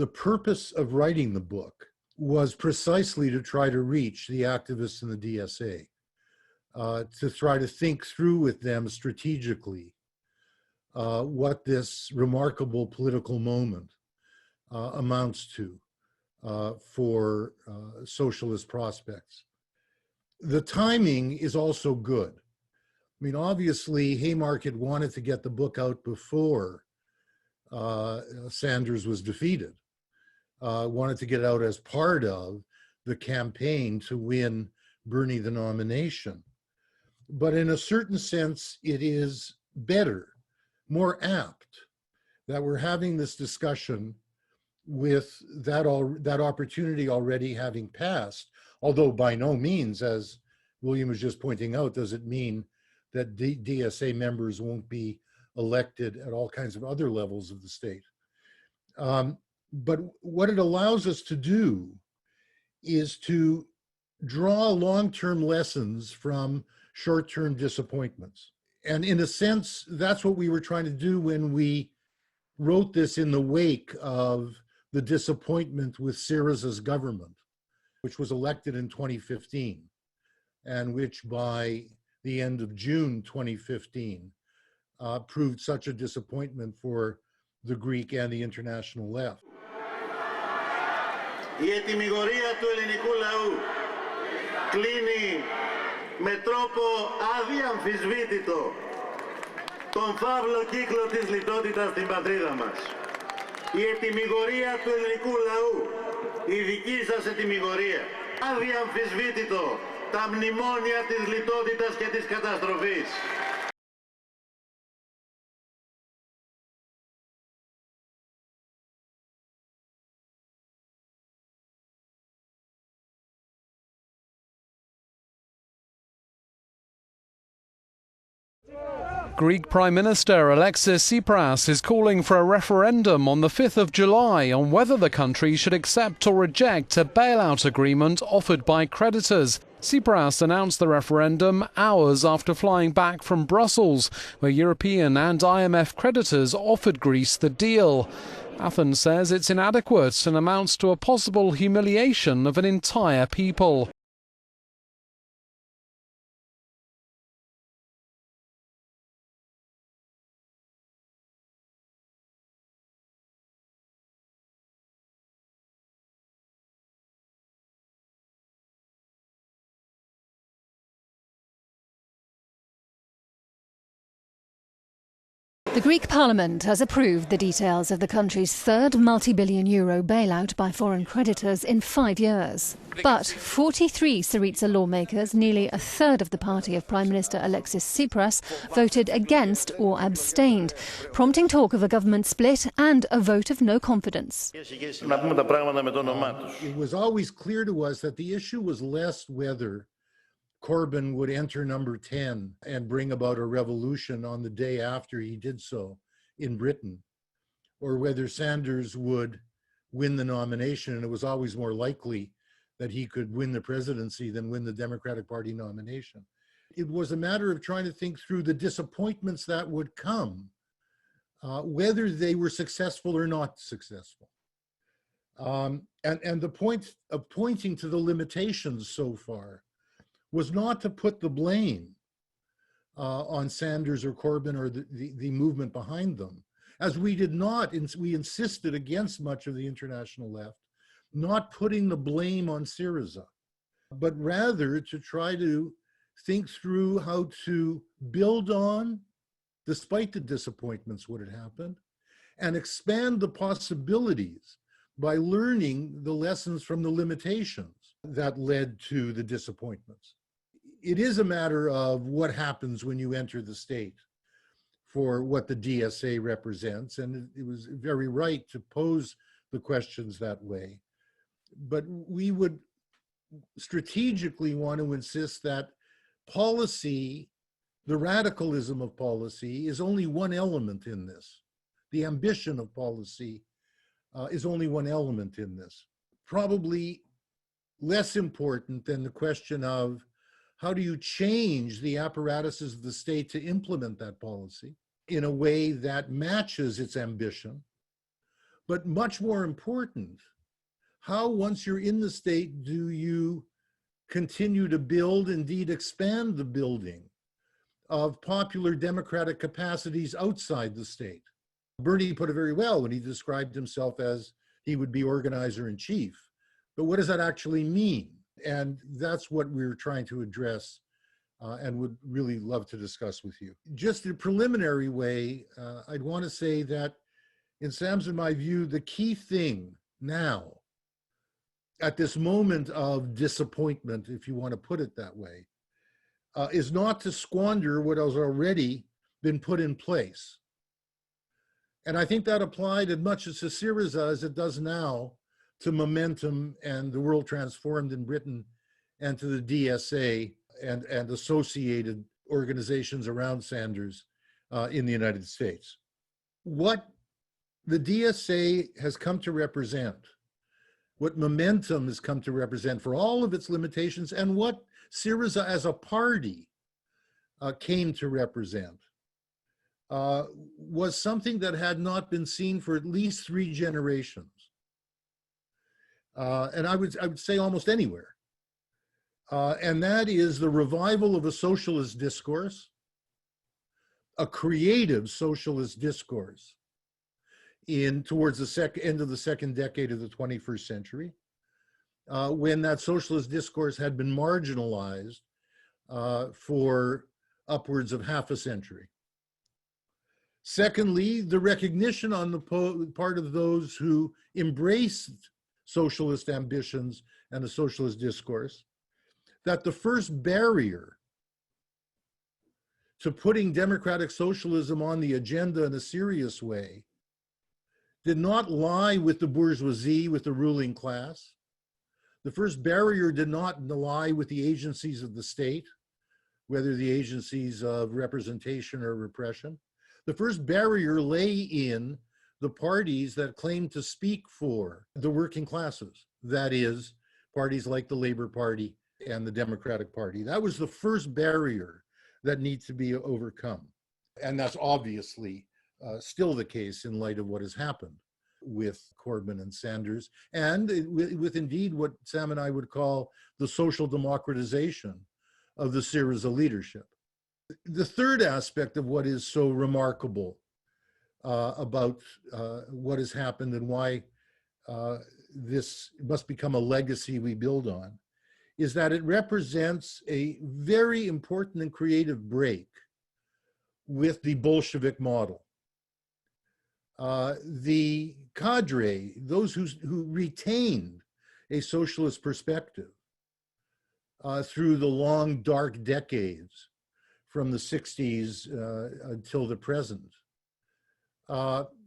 The purpose of writing the book was precisely to try to reach the activists in the DSA, to try to think through with them strategically what this remarkable political moment amounts to for socialist prospects. The timing is also good. I mean, obviously, Haymarket wanted to get the book out before Sanders was defeated, wanted to get it out as part of the campaign to win Bernie the nomination. But in a certain sense, it is better, more apt that we're having this discussion with that opportunity already having passed, although by no means, as William was just pointing out, does it mean that DSA members won't be elected at all kinds of other levels of the state. But what it allows us to do is to draw long-term lessons from short-term disappointments. And in a sense, that's what we were trying to do when we wrote this in the wake of the disappointment with Syriza's government, which was elected in 2015, and which by the end of June 2015 proved such a disappointment for the Greek and the international left. Η ετυμηγορία του ελληνικού λαού κλείνει με τρόπο αδιαμφισβήτητο τον φαύλο κύκλο της λιτότητας στην πατρίδα μας. Η ετυμηγορία του ελληνικού λαού, η δική σας ετυμηγορία, αδιαμφισβήτητο τα μνημόνια της λιτότητας και της καταστροφής. Greek Prime Minister Alexis Tsipras is calling for a referendum on the 5th of July on whether the country should accept or reject a bailout agreement offered by creditors. Tsipras announced the referendum hours after flying back from Brussels, where European and IMF creditors offered Greece the deal. Athens says it's inadequate and amounts to a possible humiliation of an entire people. The Greek Parliament has approved the details of the country's third multi-billion euro bailout by foreign creditors in 5 years. But 43 Syriza lawmakers, nearly a third of the party of Prime Minister Alexis Tsipras, voted against or abstained, prompting talk of a government split and a vote of no confidence. It was always clear to us that the issue was less whether Corbyn would enter number 10 and bring about a revolution on the day after he did so in Britain, or whether Sanders would win the nomination. And it was always more likely that he could win the presidency than win the Democratic Party nomination. It was a matter of trying to think through the disappointments that would come, whether they were successful or not successful. And the point of pointing to the limitations so far was not to put the blame on Sanders or Corbyn or the movement behind them, as we did not, we insisted against much of the international left, not putting the blame on Syriza, but rather to try to think through how to build on, despite the disappointments what had happened, and expand the possibilities by learning the lessons from the limitations that led to the disappointments. It is a matter of what happens when you enter the state for what the DSA represents, and it was very right to pose the questions that way. But we would strategically want to insist that policy, the radicalism of policy, is only one element in this. The ambition of policy is only one element in this. Probably less important than the question of how do you change the apparatuses of the state to implement that policy in a way that matches its ambition, But much more important, how once you're in the state do you continue to build, indeed expand the building of popular democratic capacities outside the state? Bernie put it very well when he described himself as he would be organizer in chief. But what does that actually mean? And that's what we're trying to address and would really love to discuss with you. Just in a preliminary way, I'd want to say that in Sam's and my view, the key thing now, at this moment of disappointment, if you want to put it that way, is not to squander what has already been put in place. And I think that applied as much as to Syriza as it does now to Momentum and the World Transformed in Britain and to the DSA and associated organizations around Sanders in the United States. What the DSA has come to represent, what Momentum has come to represent for all of its limitations, and what Syriza as a party came to represent, was something that had not been seen for at least 3 generations. And I would say almost anywhere. And that is the revival of a socialist discourse, a creative socialist discourse towards the end of the second decade of the 21st century, when that socialist discourse had been marginalized for upwards of half a century. Secondly, the recognition on the part of those who embraced socialist ambitions and the socialist discourse that the first barrier to putting democratic socialism on the agenda in a serious way did not lie with the bourgeoisie, with the ruling class. The first barrier did not lie with the agencies of the state, whether the agencies of representation or repression. The first barrier lay in the parties that claimed to speak for the working classes, that is, parties like the Labour Party and the Democratic Party. That was the first barrier that needs to be overcome. And that's obviously still the case in light of what has happened with Corbyn and Sanders, and with indeed what Sam and I would call the social democratization of the Syriza leadership. The third aspect of what is so remarkable about what has happened and why this must become a legacy we build on is that it represents a very important and creative break with the Bolshevik model. The cadre, those who retained a socialist perspective through the long, dark decades from the 60s until the present,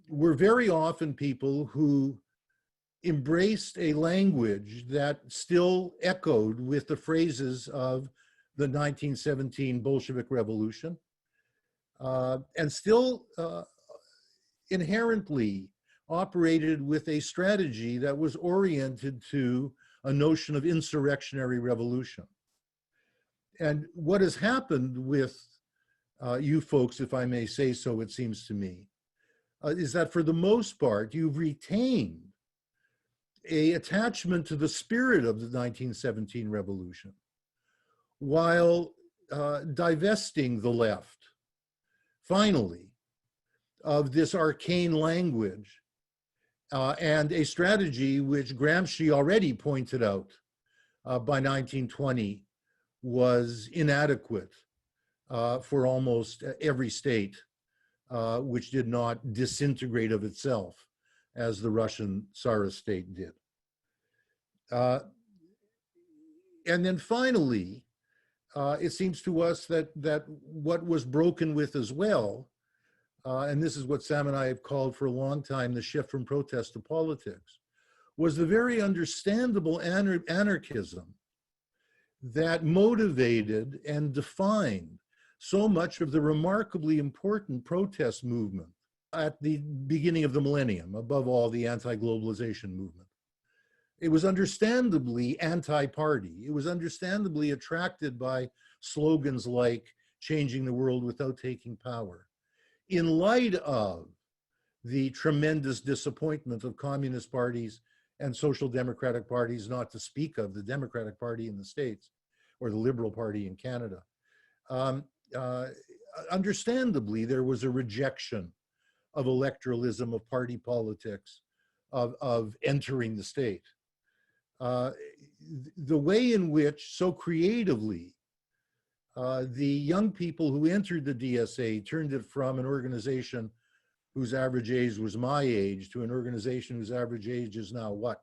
were very often people who embraced a language that still echoed with the phrases of the 1917 Bolshevik Revolution, and still inherently operated with a strategy that was oriented to a notion of insurrectionary revolution. And what has happened with you folks, if I may say so, it seems to me, is that for the most part, you've retained an attachment to the spirit of the 1917 revolution, while divesting the left, finally, of this arcane language and a strategy which Gramsci already pointed out by 1920 was inadequate for almost every state which did not disintegrate of itself as the Russian Tsarist state did. And then finally, it seems to us that what was broken with as well, and this is what Sam and I have called for a long time, the shift from protest to politics, was the very understandable anarchism that motivated and defined so much of the remarkably important protest movement at the beginning of the millennium, above all the anti-globalization movement. It was understandably anti-party. It was understandably attracted by slogans like changing the world without taking power, in light of the tremendous disappointment of communist parties and social democratic parties, not to speak of the Democratic Party in the States or the Liberal Party in Canada. Understandably, there was a rejection of electoralism, of party politics, of entering the state. The way in which, so creatively, the young people who entered the DSA turned it from an organization whose average age was my age to an organization whose average age is now what,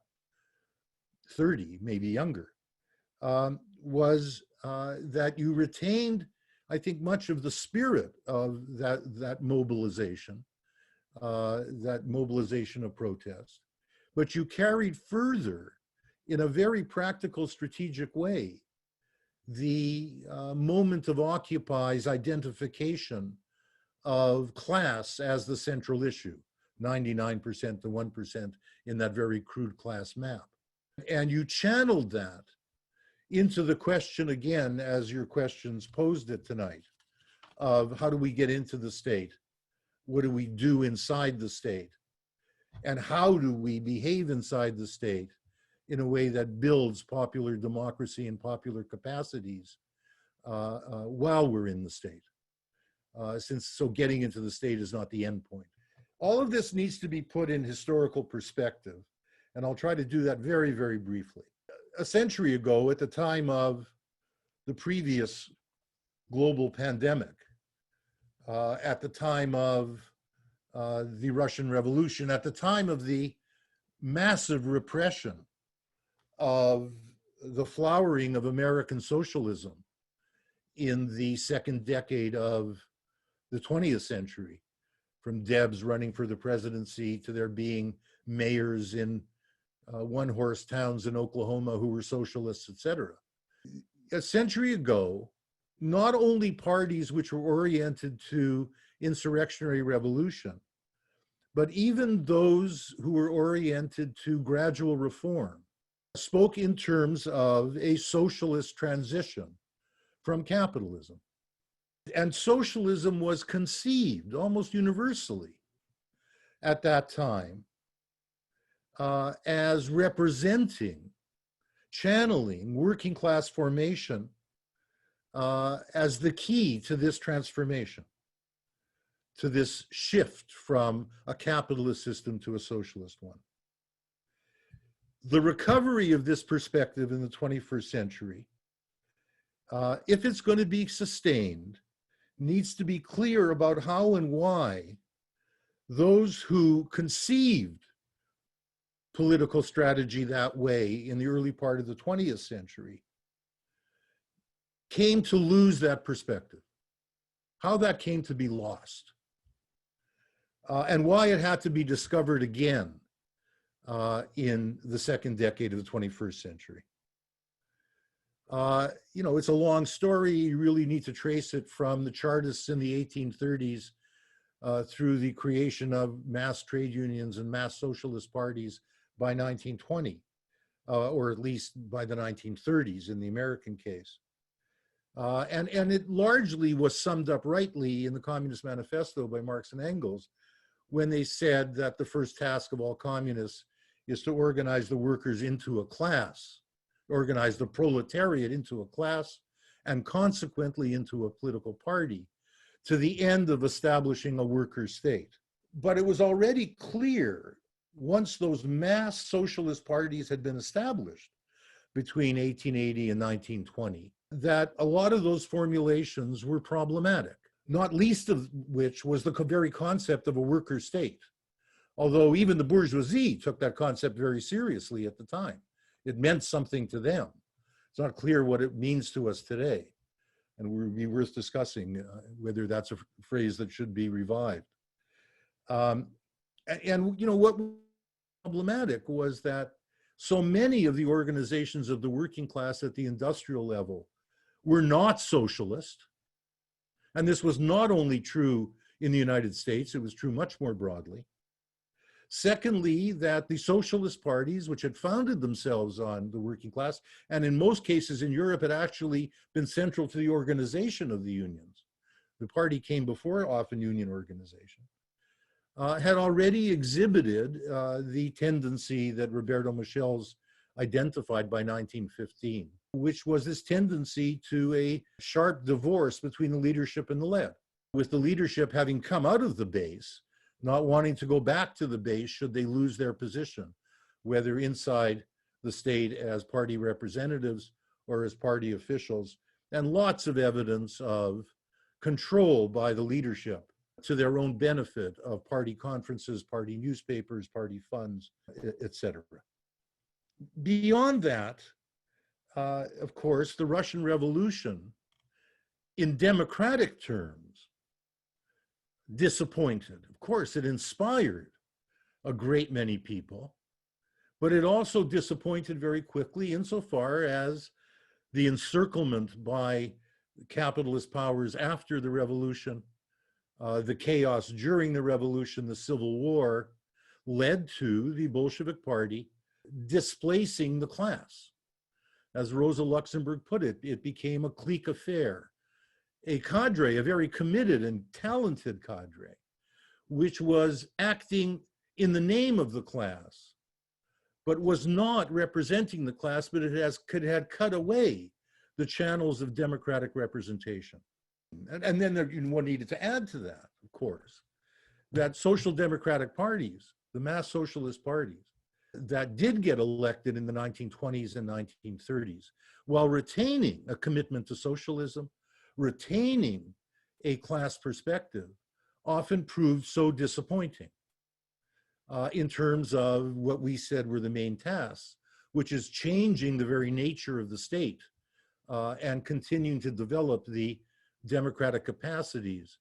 30, maybe younger, was that you retained, I think, much of the spirit of that mobilization of protest, but you carried further in a very practical, strategic way the moment of Occupy's identification of class as the central issue, 99% to 1% in that very crude class map. And you channeled that into the question again, as your questions posed it tonight, of how do we get into the state? What do we do inside the state? And how do we behave inside the state in a way that builds popular democracy and popular capacities while we're in the state? So getting into the state is not the end point. All of this needs to be put in historical perspective, and I'll try to do that very, very briefly. A century ago, at the time of the previous global pandemic, at the time of the Russian Revolution, at the time of the massive repression of the flowering of American socialism in the second decade of the 20th century, from Debs running for the presidency to there being mayors in one-horse towns in Oklahoma who were socialists, etc. A century ago, not only parties which were oriented to insurrectionary revolution, but even those who were oriented to gradual reform spoke in terms of a socialist transition from capitalism. And socialism was conceived almost universally at that time as representing, channeling working class formation as the key to this transformation, to this shift from a capitalist system to a socialist one. The recovery of this perspective in the 21st century, if it's going to be sustained, needs to be clear about how and why those who conceived political strategy that way in the early part of the 20th century came to lose that perspective, how that came to be lost, and why it had to be discovered again in the second decade of the 21st century. You know, it's a long story. You really need to trace it from the Chartists in the 1830s through the creation of mass trade unions and mass socialist parties by 1920, or at least by the 1930s in the American case. And it largely was summed up rightly in the Communist Manifesto by Marx and Engels when they said that the first task of all communists is to organize the workers into a class, organize the proletariat into a class, and consequently into a political party, to the end of establishing a worker state. But it was already clear, once those mass socialist parties had been established between 1880 and 1920, that a lot of those formulations were problematic, not least of which was the very concept of a worker state. Although even the bourgeoisie took that concept very seriously at the time. It meant something to them. It's not clear what it means to us today. And it would be worth discussing whether that's a phrase that should be revived. And you know, what was problematic was that so many of the organizations of the working class at the industrial level were not socialist. And this was not only true in the United States, it was true much more broadly. Secondly, that the socialist parties, which had founded themselves on the working class, and in most cases in Europe had actually been central to the organization of the unions. The party came before often union organization. had already exhibited the tendency that Roberto Michel's identified by 1915, which was this tendency to a sharp divorce between the leadership and the led, with the leadership having come out of the base, not wanting to go back to the base should they lose their position, whether inside the state as party representatives or as party officials, and lots of evidence of control by the leadership to their own benefit of party conferences, party newspapers, party funds, etc. Beyond that, of course, the Russian Revolution, in democratic terms, disappointed. Of course, it inspired a great many people, but it also disappointed very quickly insofar as the encirclement by capitalist powers after the revolution, the chaos during the revolution, the Civil War, led to the Bolshevik Party displacing the class. As Rosa Luxemburg put it, it became a clique affair, a cadre, a very committed and talented cadre, which was acting in the name of the class, but was not representing the class, but it had cut away the channels of democratic representation. And then one needed to add to that, of course, that social democratic parties, the mass socialist parties, that did get elected in the 1920s and 1930s, while retaining a commitment to socialism, retaining a class perspective, often proved so disappointing in terms of what we said were the main tasks, which is changing the very nature of the state and continuing to develop the democratic capacities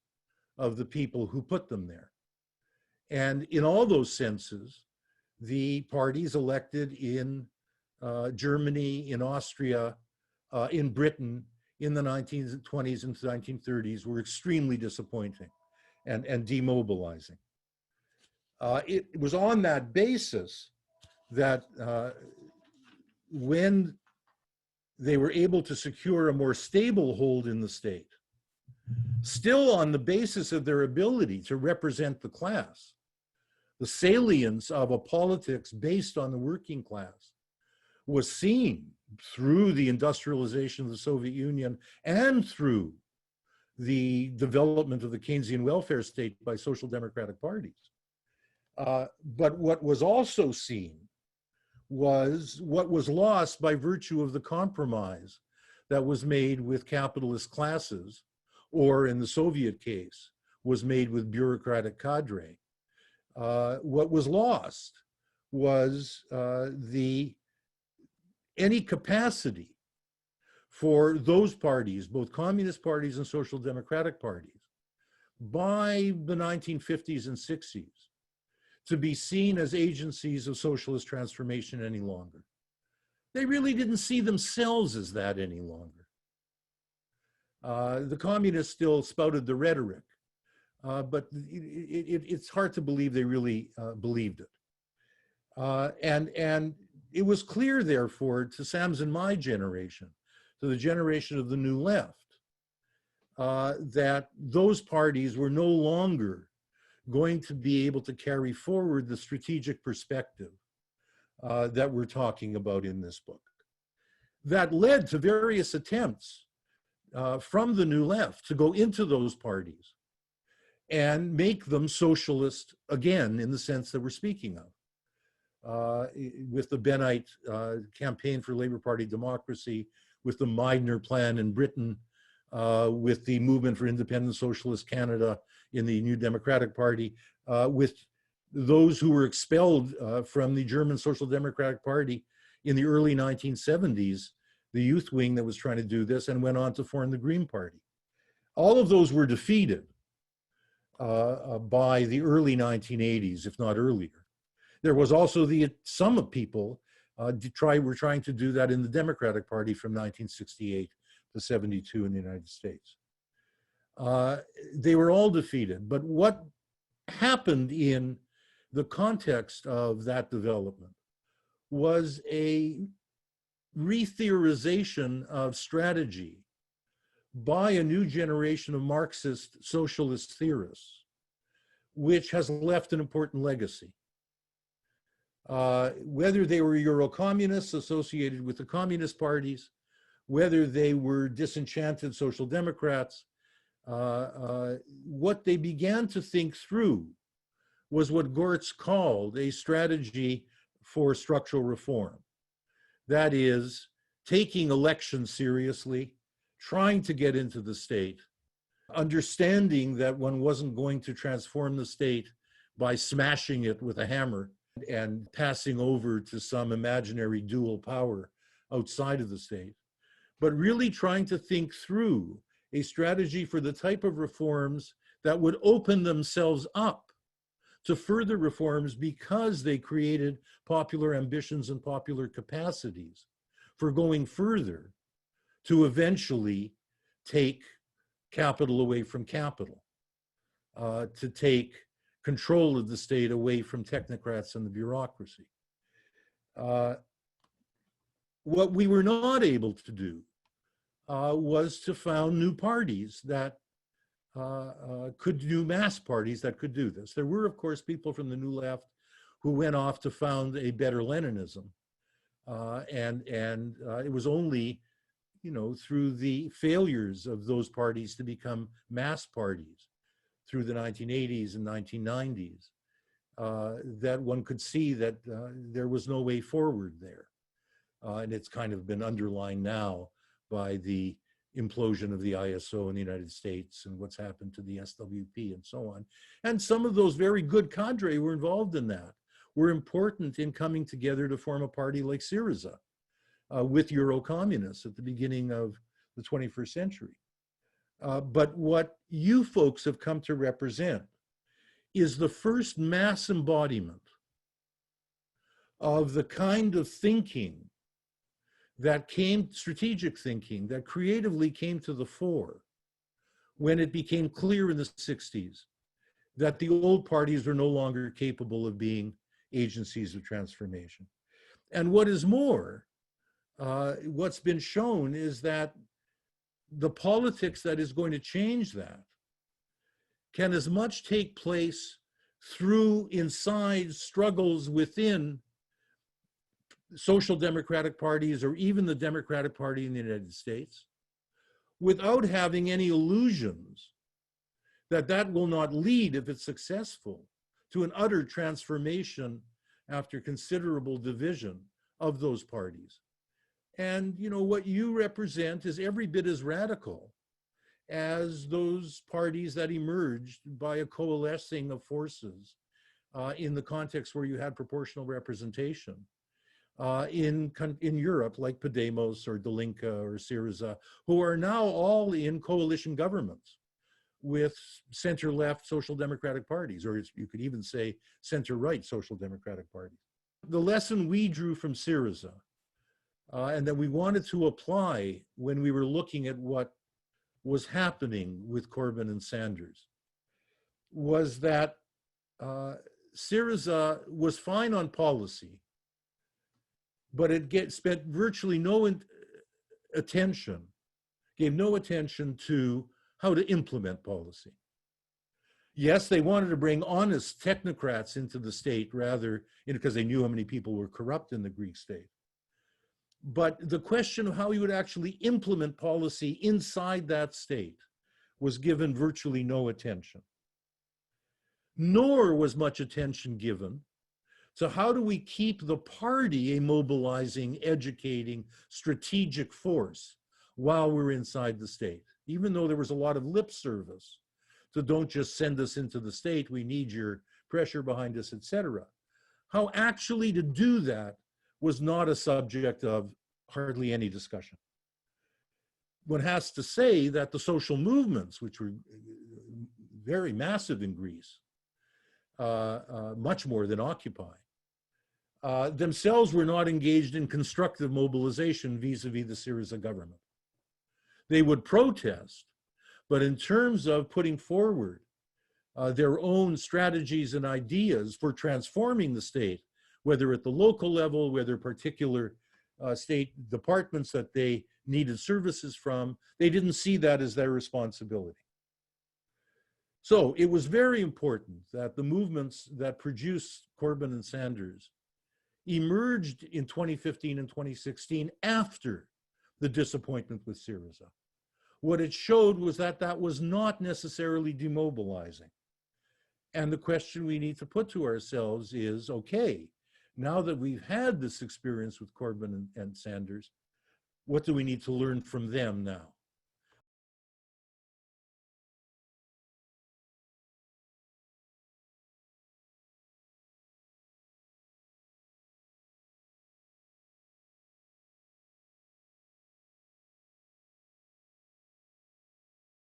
of the people who put them there. And in all those senses, the parties elected in Germany, in Austria, in Britain in the 1920s and 1930s were extremely disappointing and demobilizing. It was on that basis that when they were able to secure a more stable hold in the state, still on the basis of their ability to represent the class, the salience of a politics based on the working class was seen through the industrialization of the Soviet Union and through the development of the Keynesian welfare state by social democratic parties. But what was also seen was what was lost by virtue of the compromise that was made with capitalist classes, or in the Soviet case, was made with bureaucratic cadre. What was lost was any capacity for those parties, both communist parties and social democratic parties, by the 1950s and 60s, to be seen as agencies of socialist transformation any longer. They really didn't see themselves as that any longer. The communists still spouted the rhetoric, but it's hard to believe they really believed it. And it was clear, therefore, to Sam's and my generation, to the generation of the New Left, that those parties were no longer going to be able to carry forward the strategic perspective that we're talking about in this book. That led to various attempts from the New Left to go into those parties and make them socialist again, in the sense that we're speaking of. With the Benite campaign for Labour Party democracy, with the Meidner plan in Britain, with the movement for independent socialist Canada in the New Democratic Party, with those who were expelled from the German Social Democratic Party in the early 1970s, the youth wing that was trying to do this and went on to form the Green Party. All of those were defeated by the early 1980s, if not earlier. There was also some of people were trying to do that in the Democratic Party from 1968 to 72 in the United States. They were all defeated. But what happened in the context of that development was a re-theorization of strategy by a new generation of Marxist socialist theorists, which has left an important legacy. Whether they were Euro-communists associated with the communist parties, whether they were disenchanted social democrats, what they began to think through was what Gortz called a strategy for structural reform. That is, taking elections seriously, trying to get into the state, understanding that one wasn't going to transform the state by smashing it with a hammer and passing over to some imaginary dual power outside of the state, but really trying to think through a strategy for the type of reforms that would open themselves up to further reforms because they created popular ambitions and popular capacities for going further to eventually take capital away from capital, to take control of the state away from technocrats and the bureaucracy. What we were not able to do was to found new parties that could do mass parties that could do this. There were, of course, people from the New Left who went off to found a better Leninism. And it was only, through the failures of those parties to become mass parties through the 1980s and 1990s that one could see that there was no way forward there. And it's kind of been underlined now by the implosion of the ISO in the United States and what's happened to the SWP and so on. And some of those very good cadre were involved in that, were important in coming together to form a party like Syriza with Euro-communists at the beginning of the 21st century. But what you folks have come to represent is the first mass embodiment of the kind of thinking that came, strategic thinking, that creatively came to the fore when it became clear in the 60s that the old parties were no longer capable of being agencies of transformation. And what is more, what's been shown is that the politics that is going to change that can as much take place through inside struggles within social democratic parties or even the Democratic Party in the United States, without having any illusions that that will not lead, if it's successful, to an utter transformation after considerable division of those parties. And what you represent is every bit as radical as those parties that emerged by a coalescing of forces in the context where you had proportional representation in Europe, like Podemos or Delinka or Syriza, who are now all in coalition governments with center-left social democratic parties, or you could even say center-right social democratic parties. The lesson we drew from Syriza, and that we wanted to apply when we were looking at what was happening with Corbyn and Sanders, was that Syriza was fine on policy, but it spent virtually no attention, gave no attention to how to implement policy. Yes, they wanted to bring honest technocrats into the state rather, because they knew how many people were corrupt in the Greek state. But the question of how you would actually implement policy inside that state was given virtually no attention. Nor was much attention given to how do we keep the party a mobilizing, educating, strategic force while we're inside the state, even though there was a lot of lip service. So don't just send us into the state, we need your pressure behind us, etc. How actually to do that was not a subject of hardly any discussion. One has to say that the social movements, which were very massive in Greece, much more than Occupy, themselves were not engaged in constructive mobilization vis-a-vis the Syriza government. They would protest, but in terms of putting forward their own strategies and ideas for transforming the state, whether at the local level, whether particular state departments that they needed services from, they didn't see that as their responsibility. So it was very important that the movements that produced Corbyn and Sanders emerged in 2015 and 2016 after the disappointment with Syriza. What it showed was that that was not necessarily demobilizing. And the question we need to put to ourselves is, okay, now that we've had this experience with Corbyn and Sanders, what do we need to learn from them now?